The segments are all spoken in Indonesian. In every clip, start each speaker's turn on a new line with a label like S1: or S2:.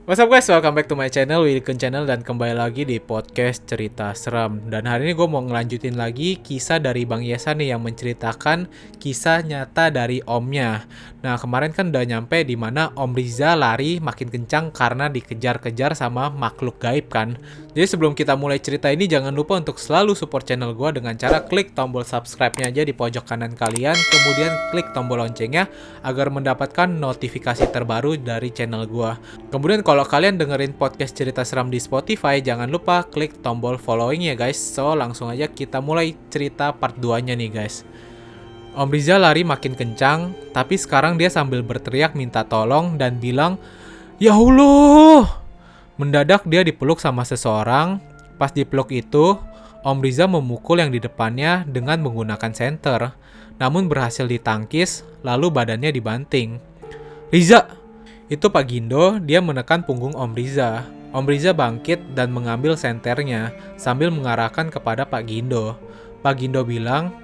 S1: What's up guys, welcome back to my channel, Wilken Channel, dan kembali lagi di podcast cerita seram. Dan hari ini gue mau ngelanjutin lagi kisah dari Bang Yesa nih yang menceritakan kisah nyata dari omnya. Nah kemarin kan udah nyampe di mana Om Riza lari makin kencang karena dikejar-kejar sama makhluk gaib kan. Jadi sebelum kita mulai cerita ini jangan lupa untuk selalu support channel gue dengan cara klik tombol subscribe-nya aja di pojok kanan kalian, kemudian klik tombol loncengnya agar mendapatkan notifikasi terbaru dari channel gue. Kemudian kalau kalian dengerin podcast cerita seram di Spotify, jangan lupa klik tombol following ya guys. So langsung aja kita mulai cerita part 2 nya nih guys. Om Riza lari makin kencang, tapi sekarang dia sambil berteriak minta tolong dan bilang, "Ya Allah!" Mendadak dia dipeluk sama seseorang. Pas dipeluk itu, Om Riza memukul yang di depannya dengan menggunakan senter. Namun berhasil ditangkis, lalu badannya dibanting. "Riza!" Itu Pak Gindo, dia menekan punggung Om Riza. Om Riza bangkit dan mengambil senternya sambil mengarahkan kepada Pak Gindo. Pak Gindo bilang,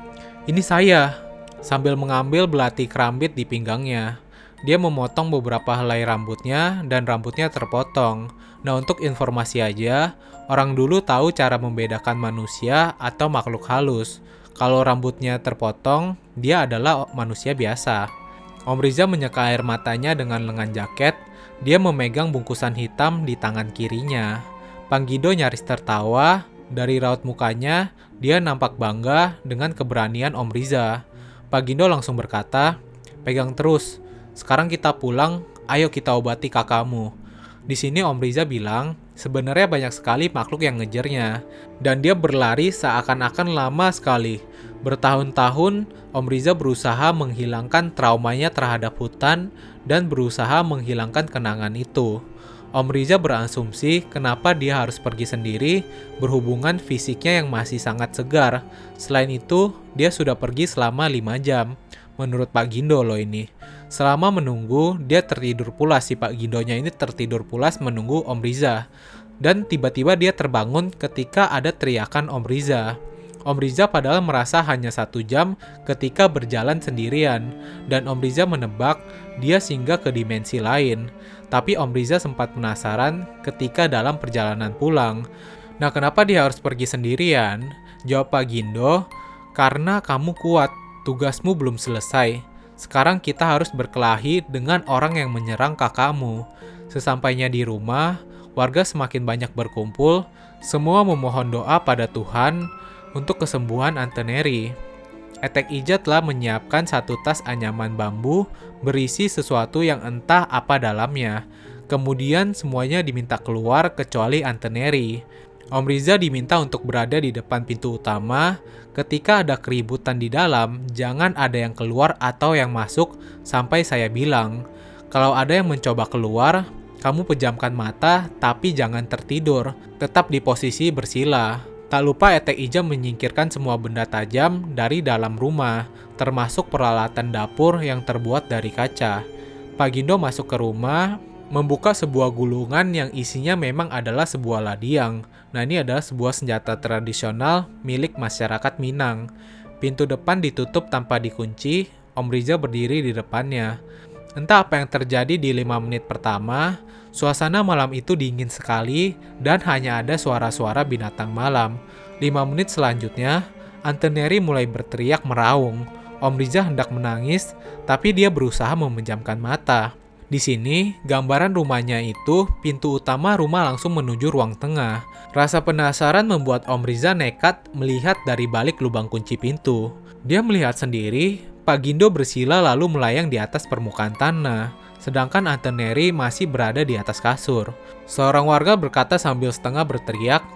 S1: "Ini saya," sambil mengambil belati kerambit di pinggangnya. Dia memotong beberapa helai rambutnya dan rambutnya terpotong. Nah untuk informasi aja, orang dulu tahu cara membedakan manusia atau makhluk halus. Kalau rambutnya terpotong, dia adalah manusia biasa. Om Riza menyeka air matanya dengan lengan jaket. Dia memegang bungkusan hitam di tangan kirinya. Bang Gindo nyaris tertawa. Dari raut mukanya, dia nampak bangga dengan keberanian Om Riza. Pak Gindo langsung berkata, "Pegang terus. Sekarang kita pulang, ayo kita obati kakakmu." Di sini Om Riza bilang, sebenarnya banyak sekali makhluk yang ngejarnya. Dan dia berlari seakan-akan lama sekali. Bertahun-tahun, Om Riza berusaha menghilangkan traumanya terhadap hutan dan berusaha menghilangkan kenangan itu. Om Riza berasumsi kenapa dia harus pergi sendiri berhubungan fisiknya yang masih sangat segar. Selain itu, dia sudah pergi selama 5 jam. Menurut Pak Gindo loh ini. Selama menunggu, dia tertidur pulas. Si Pak Gindonya ini tertidur pulas menunggu Om Riza. Dan tiba-tiba dia terbangun ketika ada teriakan Om Riza. Om Riza padahal merasa hanya 1 jam ketika berjalan sendirian. Dan Om Riza menebak dia singgah ke dimensi lain. Tapi Om Riza sempat penasaran ketika dalam perjalanan pulang. Nah kenapa dia harus pergi sendirian? Jawab Pak Gindo, "Karena kamu kuat, tugasmu belum selesai. Sekarang kita harus berkelahi dengan orang yang menyerang kakakmu." Sesampainya di rumah, warga semakin banyak berkumpul. Semua memohon doa pada Tuhan untuk kesembuhan Anteneri. Etek Ija telah menyiapkan 1 tas anyaman bambu berisi sesuatu yang entah apa dalamnya. Kemudian semuanya diminta keluar kecuali Anteneri. Om Riza diminta untuk berada di depan pintu utama. Ketika ada keributan di dalam, jangan ada yang keluar atau yang masuk sampai saya bilang. Kalau ada yang mencoba keluar, kamu pejamkan mata tapi jangan tertidur. Tetap di posisi bersila. Tak lupa Etek Ija menyingkirkan semua benda tajam dari dalam rumah, termasuk peralatan dapur yang terbuat dari kaca. Pak Gindo masuk ke rumah, membuka sebuah gulungan yang isinya memang adalah sebuah ladiang. Nah ini adalah sebuah senjata tradisional milik masyarakat Minang. Pintu depan ditutup tanpa dikunci, Om Riza berdiri di depannya. Entah apa yang terjadi di 5 menit pertama, suasana malam itu dingin sekali dan hanya ada suara-suara binatang malam. 5 menit selanjutnya, Anteneri mulai berteriak meraung. Om Riza hendak menangis, tapi dia berusaha memejamkan mata. Di sini, gambaran rumahnya itu, pintu utama rumah langsung menuju ruang tengah. Rasa penasaran membuat Om Riza nekat melihat dari balik lubang kunci pintu. Dia melihat sendiri, Pak Gindo bersila lalu melayang di atas permukaan tanah, sedangkan Anteneri masih berada di atas kasur. Seorang warga berkata sambil setengah berteriak,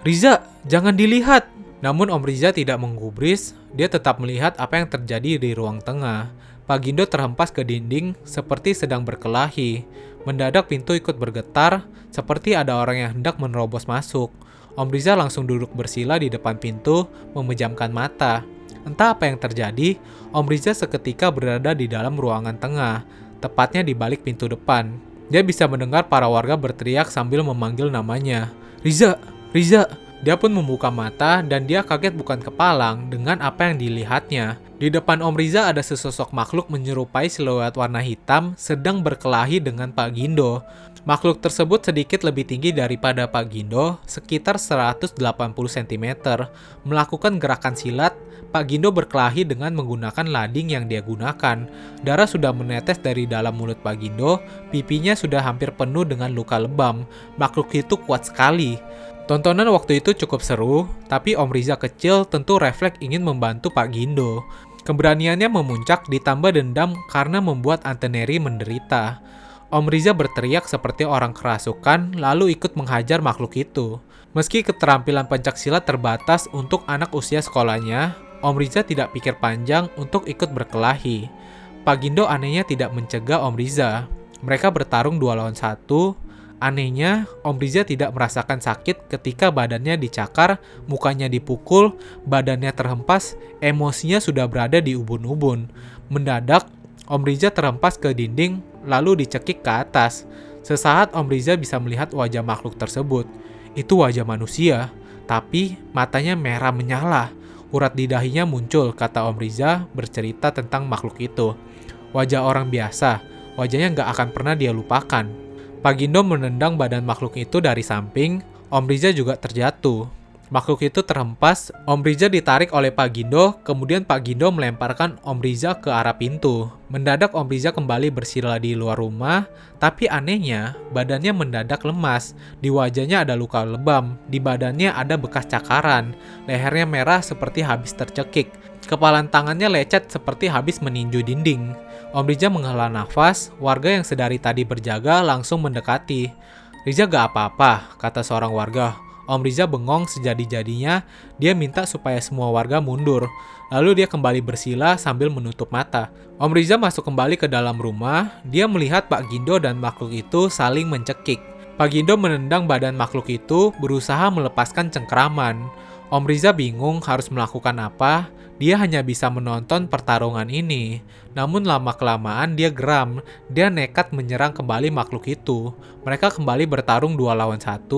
S1: "Riza, jangan dilihat!" Namun Om Riza tidak menggubris, dia tetap melihat apa yang terjadi di ruang tengah. Pak Gindo terhempas ke dinding seperti sedang berkelahi. Mendadak pintu ikut bergetar, seperti ada orang yang hendak menerobos masuk. Om Riza langsung duduk bersila di depan pintu, memejamkan mata. Entah apa yang terjadi, Om Riza seketika berada di dalam ruangan tengah, tepatnya di balik pintu depan. Dia bisa mendengar para warga berteriak sambil memanggil namanya. "Riza! Riza!" Dia pun membuka mata dan dia kaget bukan kepalang dengan apa yang dilihatnya. Di depan Om Riza ada sesosok makhluk menyerupai siluet warna hitam sedang berkelahi dengan Pak Gindo. Makhluk tersebut sedikit lebih tinggi daripada Pak Gindo, sekitar 180 cm. Melakukan gerakan silat, Pak Gindo berkelahi dengan menggunakan lading yang dia gunakan. Darah sudah menetes dari dalam mulut Pak Gindo, pipinya sudah hampir penuh dengan luka lebam. Makhluk itu kuat sekali. Tontonan waktu itu cukup seru, tapi Om Riza kecil tentu refleks ingin membantu Pak Gindo. Keberaniannya memuncak ditambah dendam karena membuat Anteneri menderita. Om Riza berteriak seperti orang kerasukan lalu ikut menghajar makhluk itu. Meski keterampilan pencaksilat terbatas untuk anak usia sekolahnya, Om Riza tidak pikir panjang untuk ikut berkelahi. Pak Gindo anehnya tidak mencegah Om Riza. Mereka bertarung 2 lawan 1. Anehnya, Om Riza tidak merasakan sakit ketika badannya dicakar, mukanya dipukul, badannya terhempas, emosinya sudah berada di ubun-ubun. Mendadak, Om Riza terhempas ke dinding, lalu dicekik ke atas. Sesaat Om Riza bisa melihat wajah makhluk tersebut. Itu wajah manusia, tapi matanya merah menyala. Urat di dahinya muncul, kata Om Riza bercerita tentang makhluk itu. Wajah orang biasa, wajahnya nggak akan pernah dia lupakan. Pak Gindo menendang badan makhluk itu dari samping, Om Riza juga terjatuh. Makhluk itu terhempas, Om Riza ditarik oleh Pak Gindo, kemudian Pak Gindo melemparkan Om Riza ke arah pintu. Mendadak Om Riza kembali bersila di luar rumah, tapi anehnya badannya mendadak lemas. Di wajahnya ada luka lebam, di badannya ada bekas cakaran, lehernya merah seperti habis tercekik. Kepalan tangannya lecet seperti habis meninju dinding. Om Riza menghela nafas, warga yang sedari tadi berjaga langsung mendekati. Riza gak apa-apa, kata seorang warga. Om Riza bengong sejadi-jadinya, dia minta supaya semua warga mundur. Lalu dia kembali bersila sambil menutup mata. Om Riza masuk kembali ke dalam rumah, dia melihat Pak Gindo dan makhluk itu saling mencekik. Pak Gindo menendang badan makhluk itu, berusaha melepaskan cengkeraman. Om Riza bingung harus melakukan apa, dia hanya bisa menonton pertarungan ini. Namun lama-kelamaan dia geram, dia nekat menyerang kembali makhluk itu. Mereka kembali bertarung 2 lawan 1,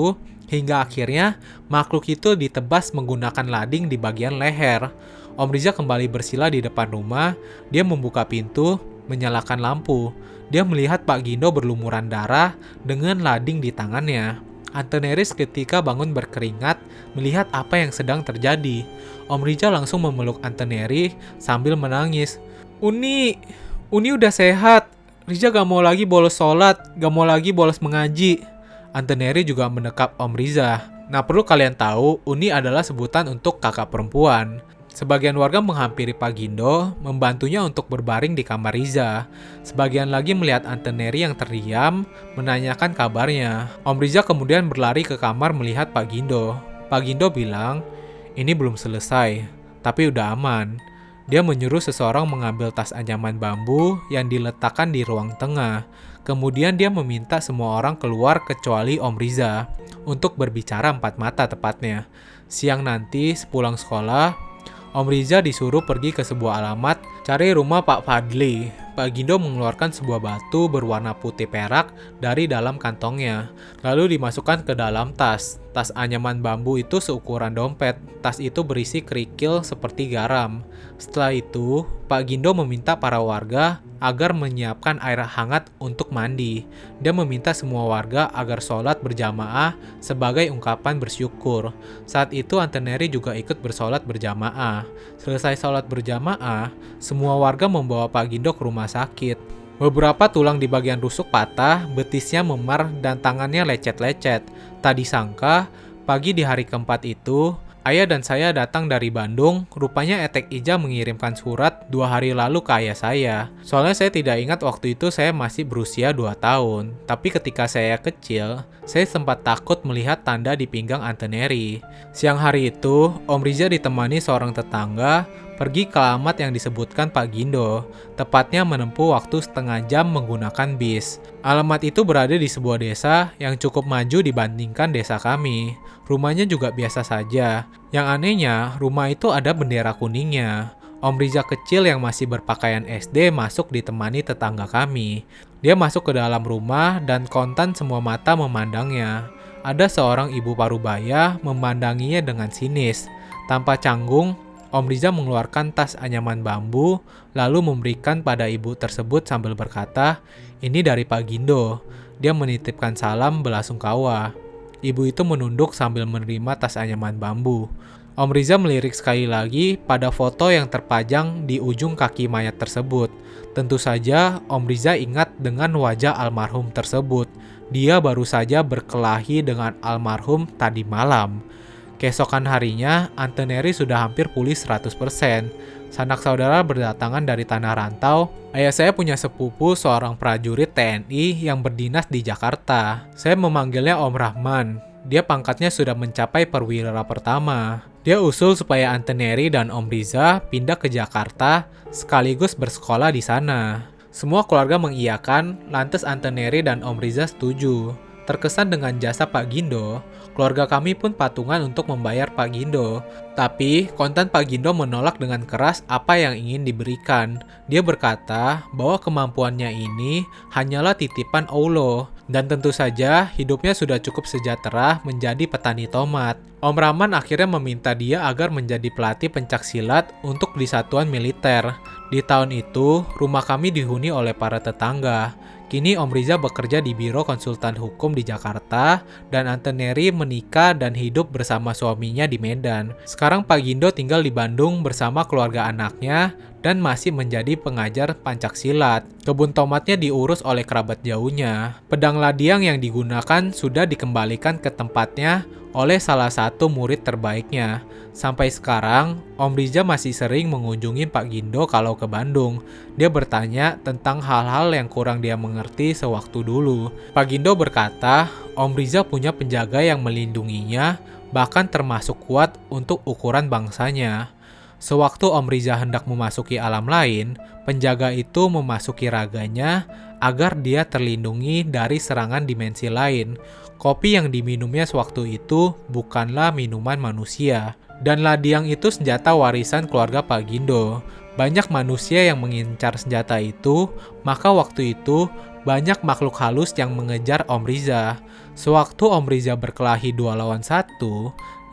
S1: hingga akhirnya makhluk itu ditebas menggunakan lading di bagian leher. Om Riza kembali bersila di depan rumah, dia membuka pintu, menyalakan lampu. Dia melihat Pak Gindo berlumuran darah dengan lading di tangannya. Anteneris ketika bangun berkeringat melihat apa yang sedang terjadi. Om Riza langsung memeluk Anteneri sambil menangis. Uni udah sehat. Riza gak mau lagi bolos sholat, gak mau lagi bolos mengaji. Anteneri juga mendekap Om Riza. Nah, perlu kalian tahu, Uni adalah sebutan untuk kakak perempuan. Sebagian warga menghampiri Pak Gindo, membantunya untuk berbaring di kamar Riza. Sebagian lagi melihat Anteneri yang terdiam, menanyakan kabarnya. Om Riza kemudian berlari ke kamar melihat Pak Gindo. Pak Gindo bilang, ini belum selesai, tapi udah aman. Dia menyuruh seseorang mengambil tas anyaman bambu yang diletakkan di ruang tengah. Kemudian dia meminta semua orang keluar kecuali Om Riza untuk berbicara 4 mata tepatnya. Siang nanti sepulang sekolah, Om Riza disuruh pergi ke sebuah alamat cari rumah Pak Fadli. Pak Gindo mengeluarkan sebuah batu berwarna putih perak dari dalam kantongnya, lalu dimasukkan ke dalam tas. Tas anyaman bambu itu seukuran dompet. Tas itu berisi kerikil seperti garam. Setelah itu, Pak Gindo meminta para warga agar menyiapkan air hangat untuk mandi. Dia meminta semua warga agar sholat berjamaah sebagai ungkapan bersyukur. Saat itu Anteneri juga ikut bersolat berjamaah. Selesai sholat berjamaah, semua warga membawa Pak Gindo ke rumah sakit. Beberapa tulang di bagian rusuk patah, betisnya memar, dan tangannya lecet-lecet. Tak disangka, pagi di hari keempat itu, ayah dan saya datang dari Bandung. Rupanya Etek Ija mengirimkan surat 2 hari lalu ke ayah saya. Soalnya saya tidak ingat waktu itu saya masih berusia 2 tahun. Tapi ketika saya kecil, saya sempat takut melihat tanda di pinggang Anteneri. Siang hari itu, Om Riza ditemani seorang tetangga pergi ke alamat yang disebutkan Pak Gindo, tepatnya menempuh waktu setengah jam menggunakan bis. Alamat itu berada di sebuah desa yang cukup maju dibandingkan desa kami. Rumahnya juga biasa saja. Yang anehnya, rumah itu ada bendera kuningnya. Om Riza kecil yang masih berpakaian SD masuk ditemani tetangga kami. Dia masuk ke dalam rumah dan kontan semua mata memandangnya. Ada seorang ibu parubaya memandanginya dengan sinis. Tanpa canggung, Om Riza mengeluarkan tas anyaman bambu, lalu memberikan pada ibu tersebut sambil berkata, ini dari Pak Gindo. dia menitipkan salam belasungkawa. Ibu itu menunduk sambil menerima tas anyaman bambu. Om Riza melirik sekali lagi pada foto yang terpajang di ujung kaki mayat tersebut. Tentu saja Om Riza ingat dengan wajah almarhum tersebut. Dia baru saja berkelahi dengan almarhum tadi malam. Keesokan harinya, Anteneri sudah hampir pulih 100%. Sanak saudara berdatangan dari tanah rantau. Ayah saya punya sepupu seorang prajurit TNI yang berdinas di Jakarta. Saya memanggilnya Om Rahman. Dia pangkatnya sudah mencapai perwira pertama. Dia usul supaya Anteneri dan Om Riza pindah ke Jakarta sekaligus bersekolah di sana. Semua keluarga mengiyakan, lantas Anteneri dan Om Riza setuju. Terkesan dengan jasa Pak Gindo, keluarga kami pun patungan untuk membayar Pak Gindo. Tapi, kontan Pak Gindo menolak dengan keras apa yang ingin diberikan. Dia berkata bahwa kemampuannya ini hanyalah titipan Allah, dan tentu saja hidupnya sudah cukup sejahtera menjadi petani tomat. Om Rahman akhirnya meminta dia agar menjadi pelatih pencaksilat untuk di satuan militer. Di tahun itu, rumah kami dihuni oleh para tetangga. Kini Om Riza bekerja di Biro Konsultan Hukum di Jakarta dan Anteneri menikah dan hidup bersama suaminya di Medan. Sekarang Pak Gindo tinggal di Bandung bersama keluarga anaknya dan masih menjadi pengajar pencaksilat. Kebun tomatnya diurus oleh kerabat jauhnya. Pedang ladiang yang digunakan sudah dikembalikan ke tempatnya oleh salah satu murid terbaiknya. Sampai sekarang, Om Riza masih sering mengunjungi Pak Gindo kalau ke Bandung. Dia bertanya tentang hal-hal yang kurang dia mengerti sewaktu dulu. Pak Gindo berkata, Om Riza punya penjaga yang melindunginya, bahkan termasuk kuat untuk ukuran bangsanya. Sewaktu Om Riza hendak memasuki alam lain, penjaga itu memasuki raganya agar dia terlindungi dari serangan dimensi lain. Kopi yang diminumnya sewaktu itu bukanlah minuman manusia. Dan ladiang itu senjata warisan keluarga Pak Gindo. Banyak manusia yang mengincar senjata itu, maka waktu itu banyak makhluk halus yang mengejar Om Riza. Sewaktu Om Riza berkelahi 2 lawan 1,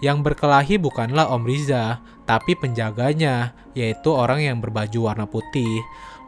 S1: yang berkelahi bukanlah Om Riza, tapi penjaganya, yaitu orang yang berbaju warna putih.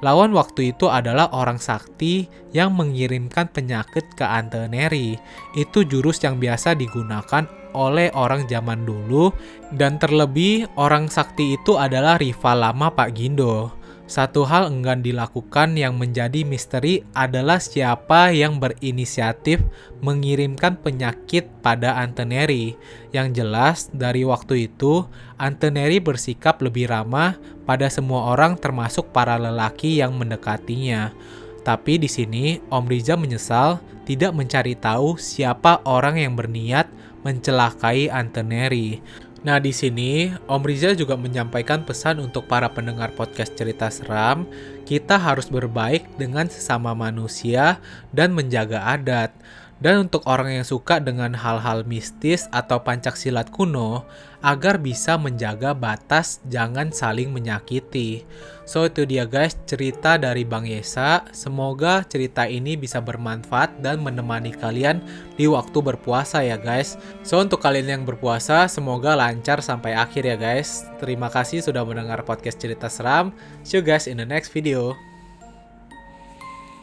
S1: Lawan waktu itu adalah orang sakti yang mengirimkan penyakit ke Anteneri. Itu jurus yang biasa digunakan oleh orang zaman dulu, dan terlebih orang sakti itu adalah rival lama Pak Gindo. Satu hal enggan dilakukan yang menjadi misteri adalah siapa yang berinisiatif mengirimkan penyakit pada Anteneri. Yang jelas, dari waktu itu, Anteneri bersikap lebih ramah pada semua orang termasuk para lelaki yang mendekatinya. Tapi di sini, Om Riza menyesal tidak mencari tahu siapa orang yang berniat mencelakai Anteneri. Nah, di sini Om Riza juga menyampaikan pesan untuk para pendengar podcast cerita seram. Kita harus berbaik dengan sesama manusia dan menjaga adat. Dan untuk orang yang suka dengan hal-hal mistis atau pencaksilat kuno, agar bisa menjaga batas jangan saling menyakiti. So, itu dia guys cerita dari Bang Yesa. Semoga cerita ini bisa bermanfaat dan menemani kalian di waktu berpuasa ya guys. So, untuk kalian yang berpuasa, semoga lancar sampai akhir ya guys. Terima kasih sudah mendengar podcast cerita seram. See you guys in the next video.